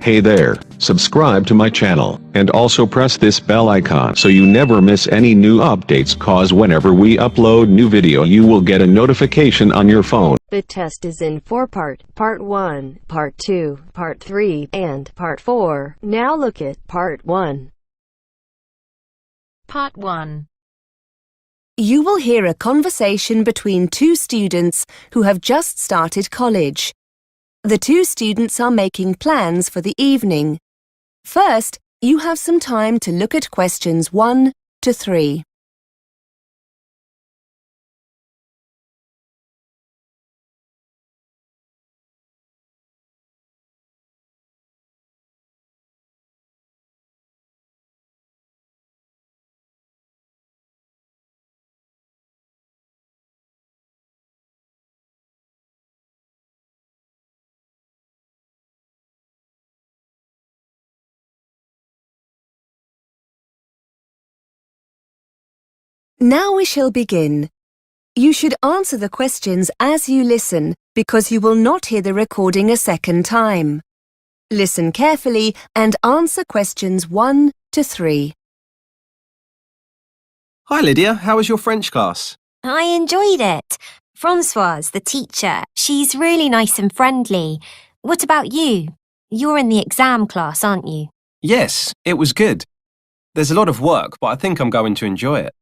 Hey there, subscribe to my channel, and also press this bell icon so you never miss any new updates, cause whenever we upload new video you will get a notification on your phone. The test is in 4 parts, Part 1, Part 2, Part 3, and Part 4. Now look at Part 1. Part 1. You will hear a conversation between two students who have just started college. The two students are making plans for the evening. First, you have some time to look at questions 1 to 3. Now we shall begin. You should answer the questions as you listen because you will not hear the recording a second time. Listen carefully and answer questions 1 to 3. Hi Lydia, how was your French class? I enjoyed it. Françoise, the teacher, she's really nice and friendly. What about you? You're in the exam class, aren't you? Yes, it was good. There's a lot of work, but I think I'm going to enjoy it.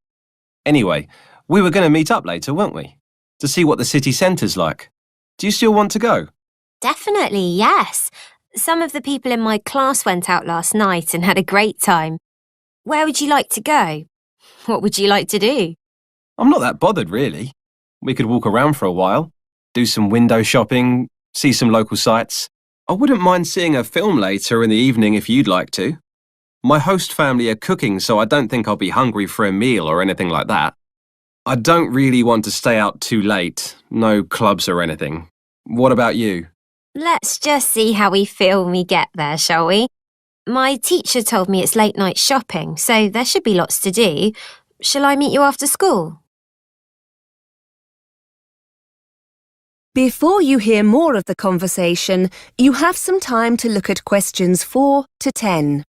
Anyway, we were going to meet up later, weren't we? To see what the city centre's like. Do you still want to go? Definitely, yes. Some of the people in my class went out last night and had a great time. Where would you like to go? What would you like to do? I'm not that bothered, really. We could walk around for a while, do some window shopping, see some local sights. I wouldn't mind seeing a film later in the evening if you'd like to. My host family are cooking, so I don't think I'll be hungry for a meal or anything like that. I don't really want to stay out too late, no clubs or anything. What about you? Let's just see how we feel when we get there, shall we? My teacher told me it's late night shopping, so there should be lots to do. Shall I meet you after school? Before you hear more of the conversation, you have some time to look at questions 4 to 10.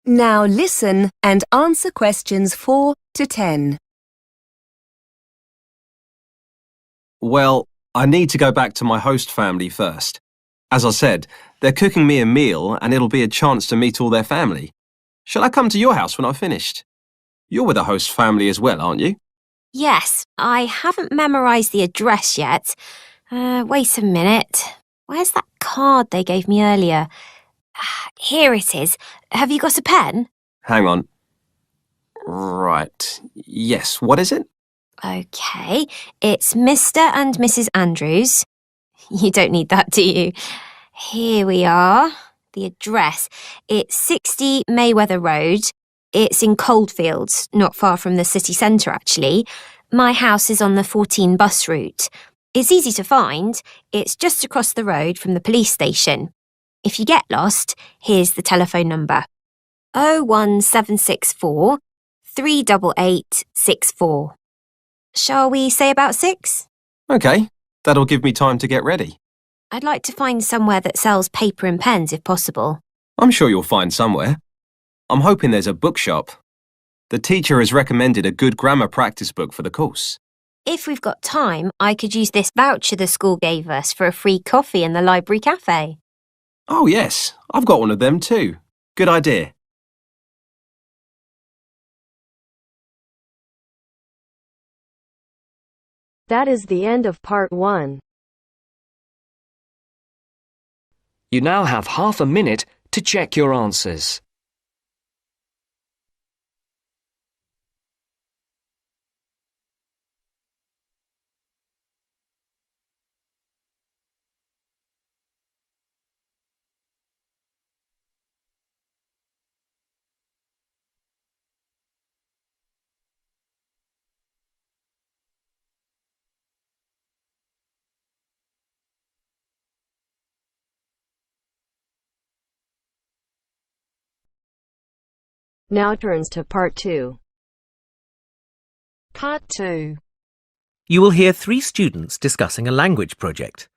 Now listen and answer questions 4 to 10. Well, I need to go back to my host family first. As I said, they're cooking me a meal and it'll be a chance to meet all their family. Shall I come to your house when I've finished? You're with the host family as well, aren't you? Yes, I haven't memorised the address yet. Wait a minute. Where's that card they gave me earlier? Here it is. Have you got a pen? Hang on. Right. Yes, what is it? OK, it's Mr. and Mrs. Andrews. You don't need that, do you? Here we are. The address. It's 60 Mayweather Road. It's in Coldfields, not far from the city centre, actually. My house is on the 14 bus route. It's easy to find. It's just across the road from the police station. If you get lost, here's the telephone number. 01764 388 64. Shall we say about 6? OK, that'll give me time to get ready. I'd like to find somewhere that sells paper and pens if possible. I'm sure you'll find somewhere. I'm hoping there's a bookshop. The teacher has recommended a good grammar practice book for the course. If we've got time, I could use this voucher the school gave us for a free coffee in the library cafe. Oh yes, I've got one of them too. Good idea. That is the end of Part 1. You now have half a minute to check your answers. Now turns to Part 2. Part 2. You will hear 3 students discussing a language project.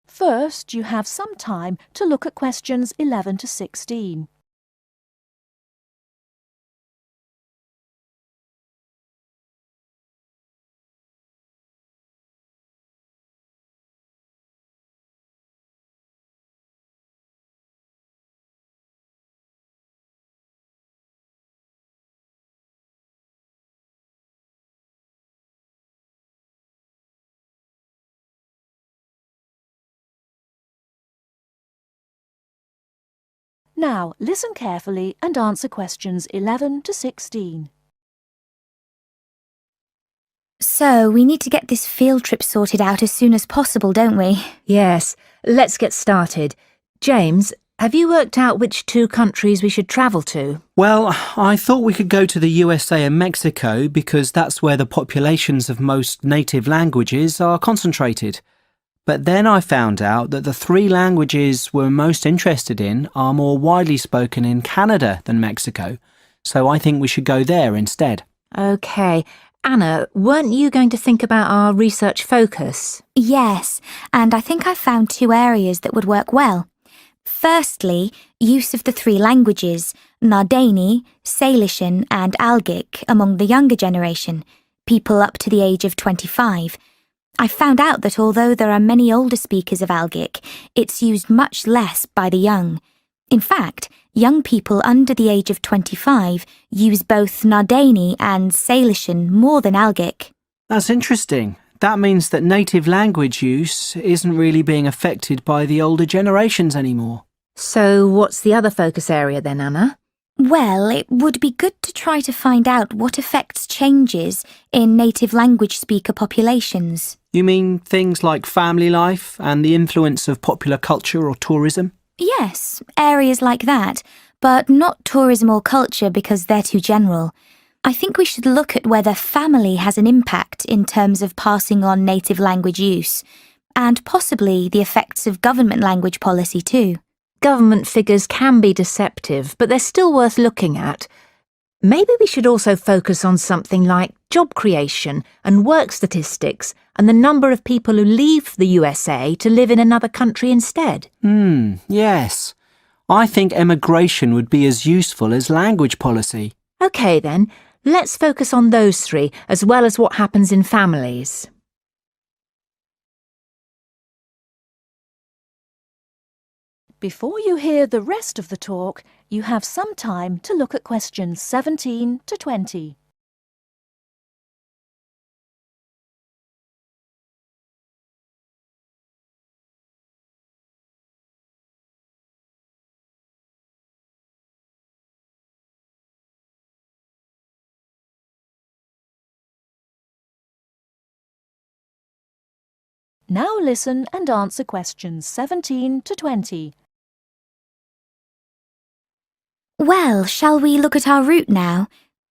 First, you have some time to look at questions 11 to 16. Now, listen carefully and answer questions 11 to 16. So, we need to get this field trip sorted out as soon as possible, don't we? Yes, let's get started. James, have you worked out which 2 countries we should travel to? Well, I thought we could go to the USA and Mexico because that's where the populations of most native languages are concentrated. But then I found out that the 3 languages we're most interested in are more widely spoken in Canada than Mexico, so I think we should go there instead. OK. Anna, weren't you going to think about our research focus? Yes, and I think I've found 2 areas that would work well. Firstly, use of the 3 languages, Nardini, Salishan and Algic among the younger generation, people up to the age of 25. I found out that although there are many older speakers of Algic, it's used much less by the young. In fact, young people under the age of 25 use both Nardini and Salishan more than Algic. That's interesting. That means that native language use isn't really being affected by the older generations anymore. So what's the other focus area then, Anna? Well, it would be good to try to find out what affects changes in native language speaker populations. You mean things like family life and the influence of popular culture or tourism? Yes, areas like that, but not tourism or culture because they're too general. I think we should look at whether family has an impact in terms of passing on native language use, and possibly the effects of government language policy too. Government figures can be deceptive, but they're still worth looking at. Maybe we should also focus on something like job creation and work statistics and the number of people who leave the USA to live in another country instead. Yes. I think emigration would be as useful as language policy. OK then, let's focus on those 3 as well as what happens in families. Before you hear the rest of the talk, you have some time to look at questions 17 to 20. Now listen and answer questions 17 to 20. Well, shall we look at our route now?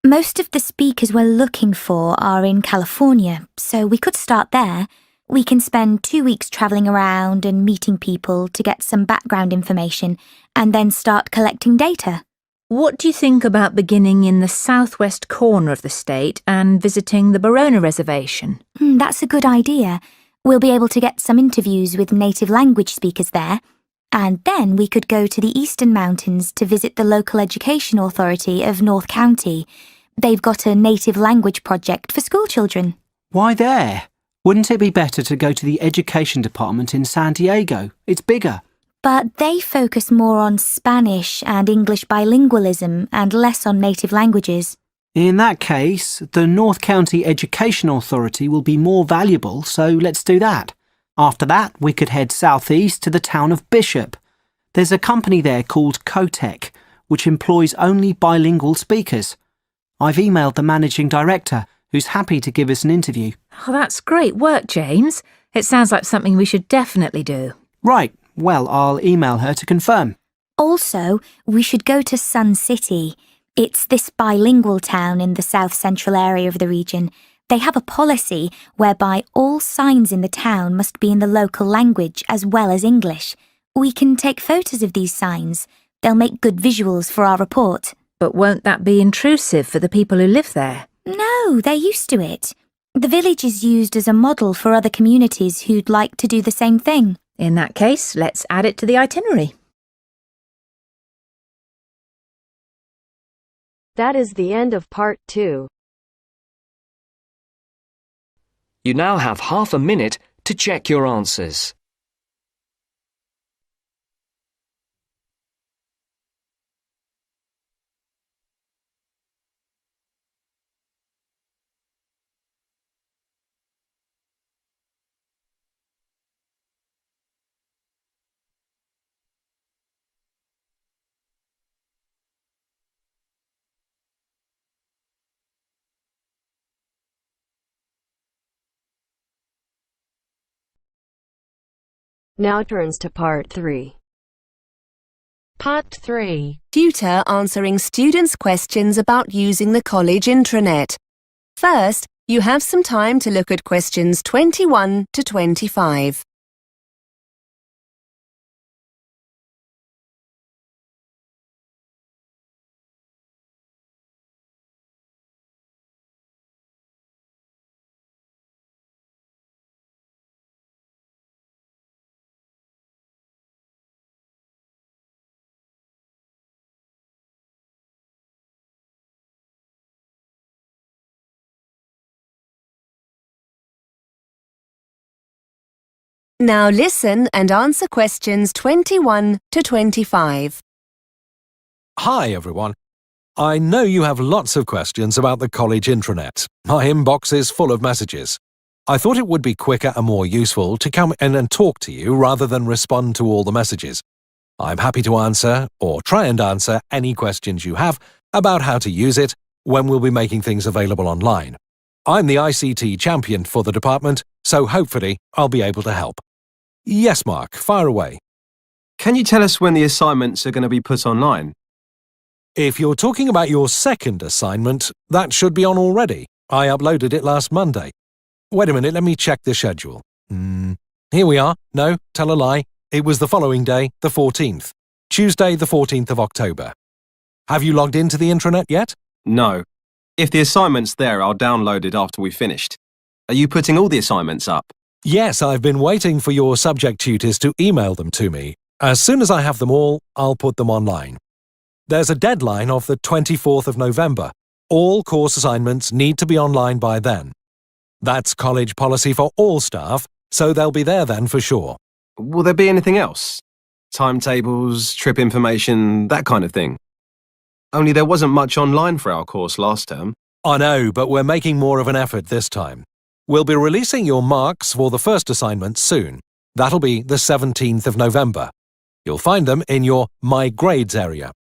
Most of the speakers we're looking for are in California, so we could start there. We can spend 2 weeks travelling around and meeting people to get some background information, and then start collecting data. What do you think about beginning in the southwest corner of the state and visiting the Barona Reservation? That's a good idea. We'll be able to get some interviews with native language speakers there. And then we could go to the Eastern Mountains to visit the local education authority of North County. They've got a native language project for school children. Why there? Wouldn't it be better to go to the education department in San Diego? It's bigger. But they focus more on Spanish and English bilingualism and less on native languages. In that case, the North County Education Authority will be more valuable, so let's do that. After that, we could head southeast to the town of Bishop. There's a company there called Cotec, which employs only bilingual speakers. I've emailed the managing director, who's happy to give us an interview. Oh, that's great work, James. It sounds like something we should definitely do. Right. Well, I'll email her to confirm. Also, we should go to Sun City. It's this bilingual town in the south-central area of the region. They have a policy whereby all signs in the town must be in the local language as well as English. We can take photos of these signs. They'll make good visuals for our report. But won't that be intrusive for the people who live there? No, they're used to it. The village is used as a model for other communities who'd like to do the same thing. In that case, let's add it to the itinerary. That is the end of part 2. You now have half a minute to check your answers. Now turns to part 3. Part 3. Tutor answering students' questions about using the college intranet. First, you have some time to look at questions 21 to 25. Now listen and answer questions 21 to 25. Hi everyone. I know you have lots of questions about the college intranet. My inbox is full of messages. I thought it would be quicker and more useful to come in and talk to you rather than respond to all the messages. I'm happy to answer, or try and answer, any questions you have about how to use it when we'll be making things available online. I'm the ICT champion for the department, so hopefully I'll be able to help. Yes, Mark, fire away. Can you tell us when the assignments are going to be put online? If you're talking about your second assignment, that should be on already. I uploaded it last Monday. Wait a minute, let me check the schedule. Here we are. No, tell a lie. It was the following day, the 14th. Tuesday, the 14th of October. Have you logged into the intranet yet? No. If the assignment's there, I'll download it after we've finished. Are you putting all the assignments up? Yes, I've been waiting for your subject tutors to email them to me. As soon as I have them all, I'll put them online. There's a deadline of the 24th of November. All course assignments need to be online by then. That's college policy for all staff, so they'll be there then for sure. Will there be anything else? Timetables, trip information, that kind of thing? Only there wasn't much online for our course last term. I know, but we're making more of an effort this time. We'll be releasing your marks for the first assignment soon. That'll be the 17th of November. You'll find them in your My Grades area.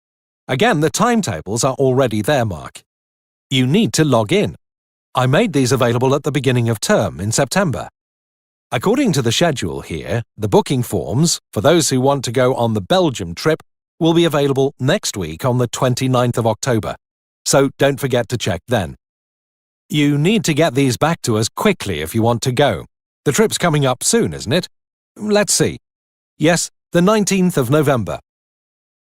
Again, the timetables are already there, Mark. You need to log in. I made these available at the beginning of term in September. According to the schedule here, the booking forms, for those who want to go on the Belgium trip, will be available next week on the 29th of October. So don't forget to check then. You need to get these back to us quickly if you want to go. The trip's coming up soon, isn't it? Let's see. Yes, the 19th of November.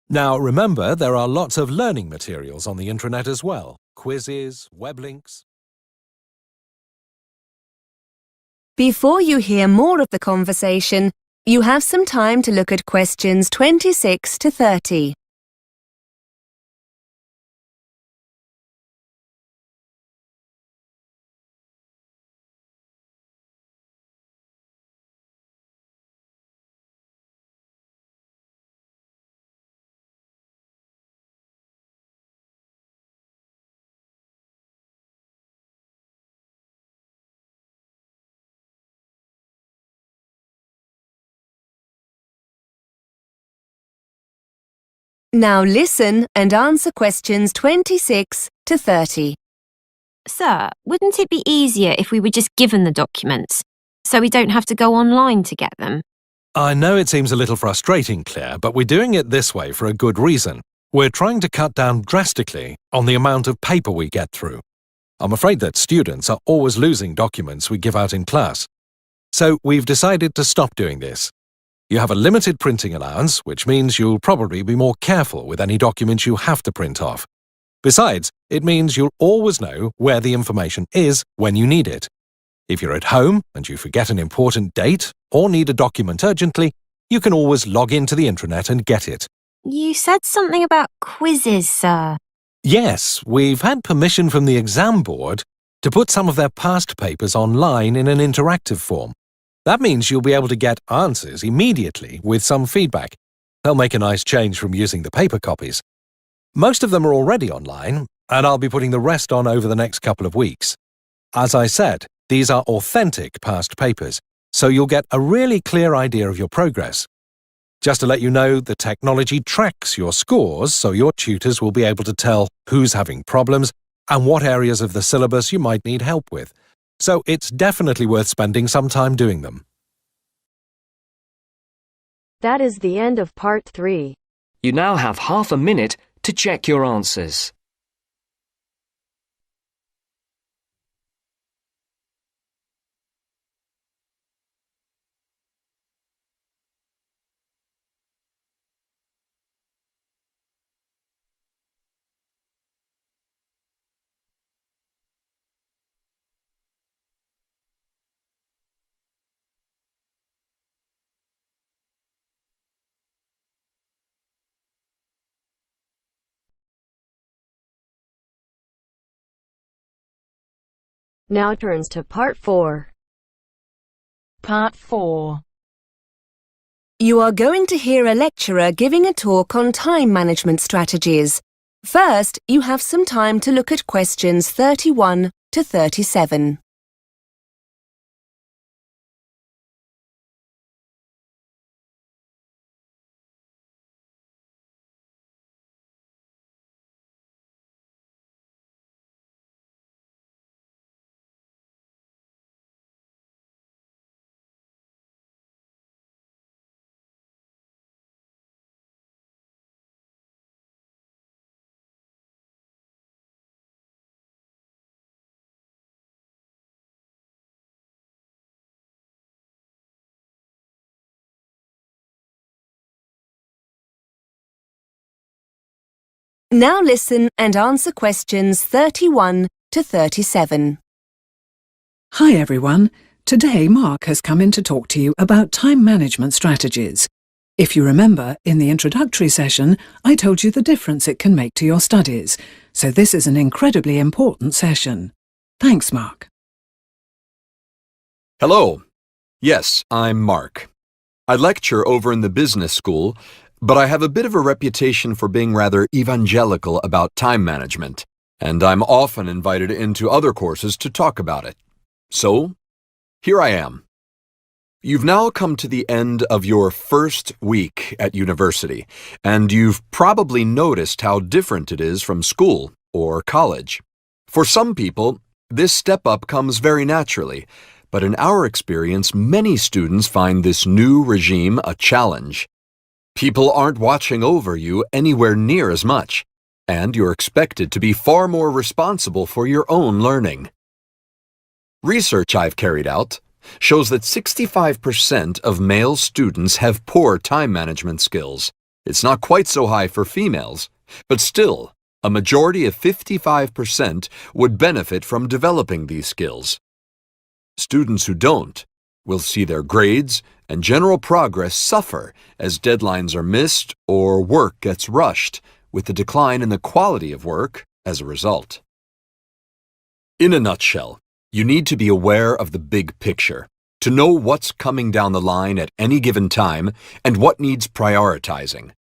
Now remember, there are lots of learning materials on the intranet as well. Quizzes, web links. Before you hear more of the conversation, you have some time to look at questions 26 to 30. Now listen and answer questions 26 to 30. Sir, wouldn't it be easier if we were just given the documents, so we don't have to go online to get them? I know it seems a little frustrating, Claire, but we're doing it this way for a good reason. We're trying to cut down drastically on the amount of paper we get through. I'm afraid that students are always losing documents we give out in class. So we've decided to stop doing this. You have a limited printing allowance, which means you'll probably be more careful with any documents you have to print off. Besides, it means you'll always know where the information is when you need it. If you're at home and you forget an important date or need a document urgently, you can always log into the intranet and get it. You said something about quizzes, sir. Yes, we've had permission from the exam board to put some of their past papers online in an interactive form. That means you'll be able to get answers immediately with some feedback. They'll make a nice change from using the paper copies. Most of them are already online, and I'll be putting the rest on over the next couple of weeks. As I said, these are authentic past papers, so you'll get a really clear idea of your progress. Just to let you know, the technology tracks your scores, so your tutors will be able to tell who's having problems and what areas of the syllabus you might need help with. So it's definitely worth spending some time doing them. That is the end of part 3. You now have half a minute to check your answers. Now turns to part 4. Part 4. You are going to hear a lecturer giving a talk on time management strategies. First, you have some time to look at questions 31 to 37. Now listen and answer questions 31 to 37. Hi everyone. Today Mark has come in to talk to you about time management strategies. If you remember, in the introductory session, I told you the difference it can make to your studies, so this is an incredibly important session. Thanks, Mark. Hello. Yes, I'm Mark. I lecture over in the business school, but I have a bit of a reputation for being rather evangelical about time management, and I'm often invited into other courses to talk about it. So, here I am. You've now come to the end of your first week at university, and you've probably noticed how different it is from school or college. For some people, this step up comes very naturally, but in our experience, many students find this new regime a challenge. People aren't watching over you anywhere near as much, and you're expected to be far more responsible for your own learning. Research I've carried out shows that 65% of male students have poor time management skills. It's not quite so high for females, but still, a majority of 55% would benefit from developing these skills. Students who don't will see their grades and general progress suffer as deadlines are missed or work gets rushed, with a decline in the quality of work as a result. In a nutshell, you need to be aware of the big picture, to know what's coming down the line at any given time and what needs prioritizing.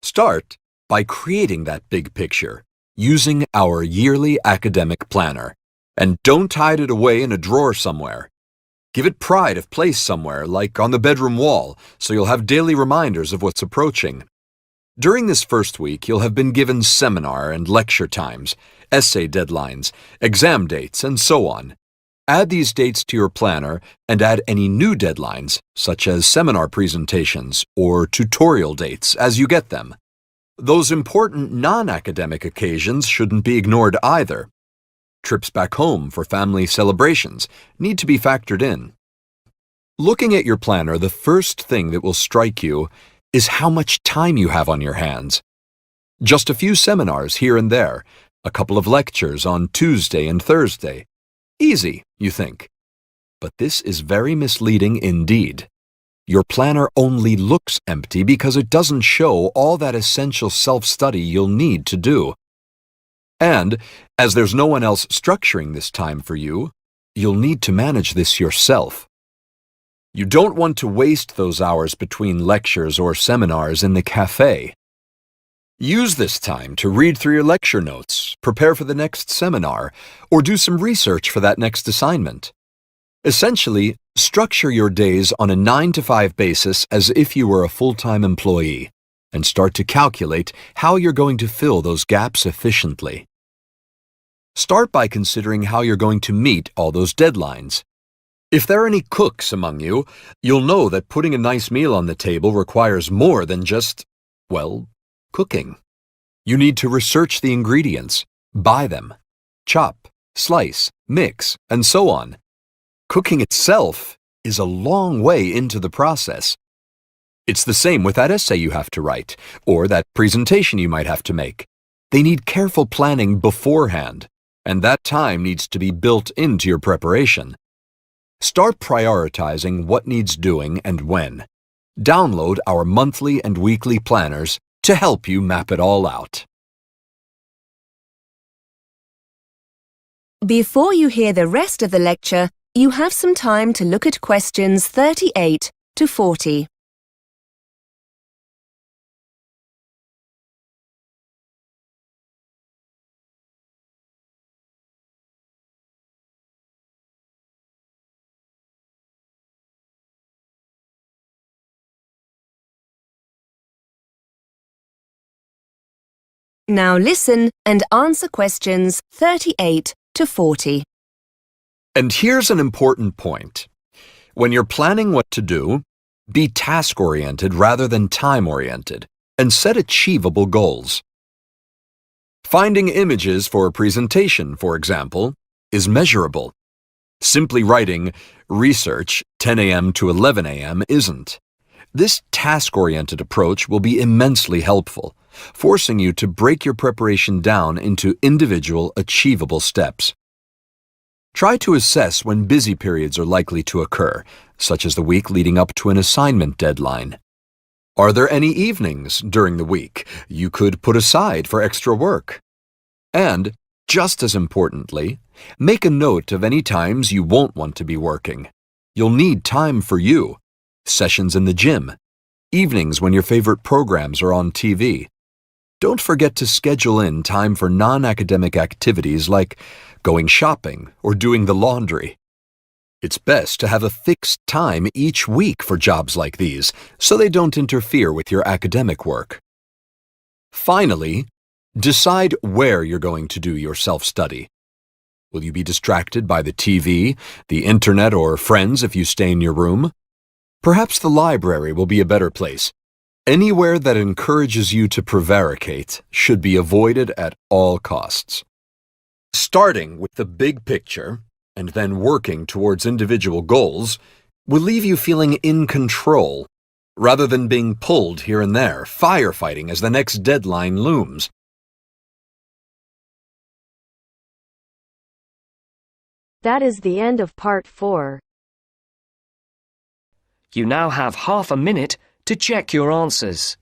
Start by creating that big picture, using our yearly academic planner, and don't hide it away in a drawer somewhere. Give it pride of place somewhere, like on the bedroom wall, so you'll have daily reminders of what's approaching. During this first week, you'll have been given seminar and lecture times, essay deadlines, exam dates, and so on. Add these dates to your planner and add any new deadlines, such as seminar presentations or tutorial dates, as you get them. Those important non-academic occasions shouldn't be ignored either. Trips back home for family celebrations need to be factored in. Looking at your planner, the first thing that will strike you is how much time you have on your hands. Just a few seminars here and there, A couple of lectures on Tuesday and Thursday. Easy, you think. But this is very misleading indeed. Your planner only looks empty because it doesn't show all that essential self-study you'll need to do. And, as there's no one else structuring this time for you, you'll need to manage this yourself. You don't want to waste those hours between lectures or seminars in the cafe. Use this time to read through your lecture notes, prepare for the next seminar, or do some research for that next assignment. Essentially, structure your days on a 9-to-5 basis as if you were a full-time employee, and start to calculate how you're going to fill those gaps efficiently. Start by considering how you're going to meet all those deadlines. If there are any cooks among you, you'll know that putting a nice meal on the table requires more than just, well, cooking. You need to research the ingredients, buy them, chop, slice, mix, and so on. Cooking itself is a long way into the process. It's the same with that essay you have to write, or that presentation you might have to make. They need careful planning beforehand, and that time needs to be built into your preparation. Start prioritizing what needs doing and when. Download our monthly and weekly planners to help you map it all out. Before you hear the rest of the lecture, you have some time to look at questions 38 to 40. Now listen and answer questions 38 to 40. And here's an important point. When you're planning what to do, be task-oriented rather than time-oriented, and set achievable goals. Finding images for a presentation, for example, is measurable. Simply writing research 10 a.m. to 11 a.m. isn't. This task-oriented approach will be immensely helpful, forcing you to break your preparation down into individual, achievable steps. Try to assess when busy periods are likely to occur, such as the week leading up to an assignment deadline. Are there any evenings during the week you could put aside for extra work? And, just as importantly, make a note of any times you won't want to be working. You'll need time for you, sessions in the gym, evenings when your favorite programs are on TV. Don't forget to schedule in time for non-academic activities like going shopping or doing the laundry. It's best to have a fixed time each week for jobs like these, so they don't interfere with your academic work. Finally, decide where you're going to do your self-study. Will you be distracted by the TV, the internet, or friends if you stay in your room? Perhaps the library will be a better place. Anywhere that encourages you to prevaricate should be avoided at all costs. Starting with the big picture and then working towards individual goals will leave you feeling in control rather than being pulled here and there, firefighting as the next deadline looms. That is the end of part 4. You now have half a minute to check your answers.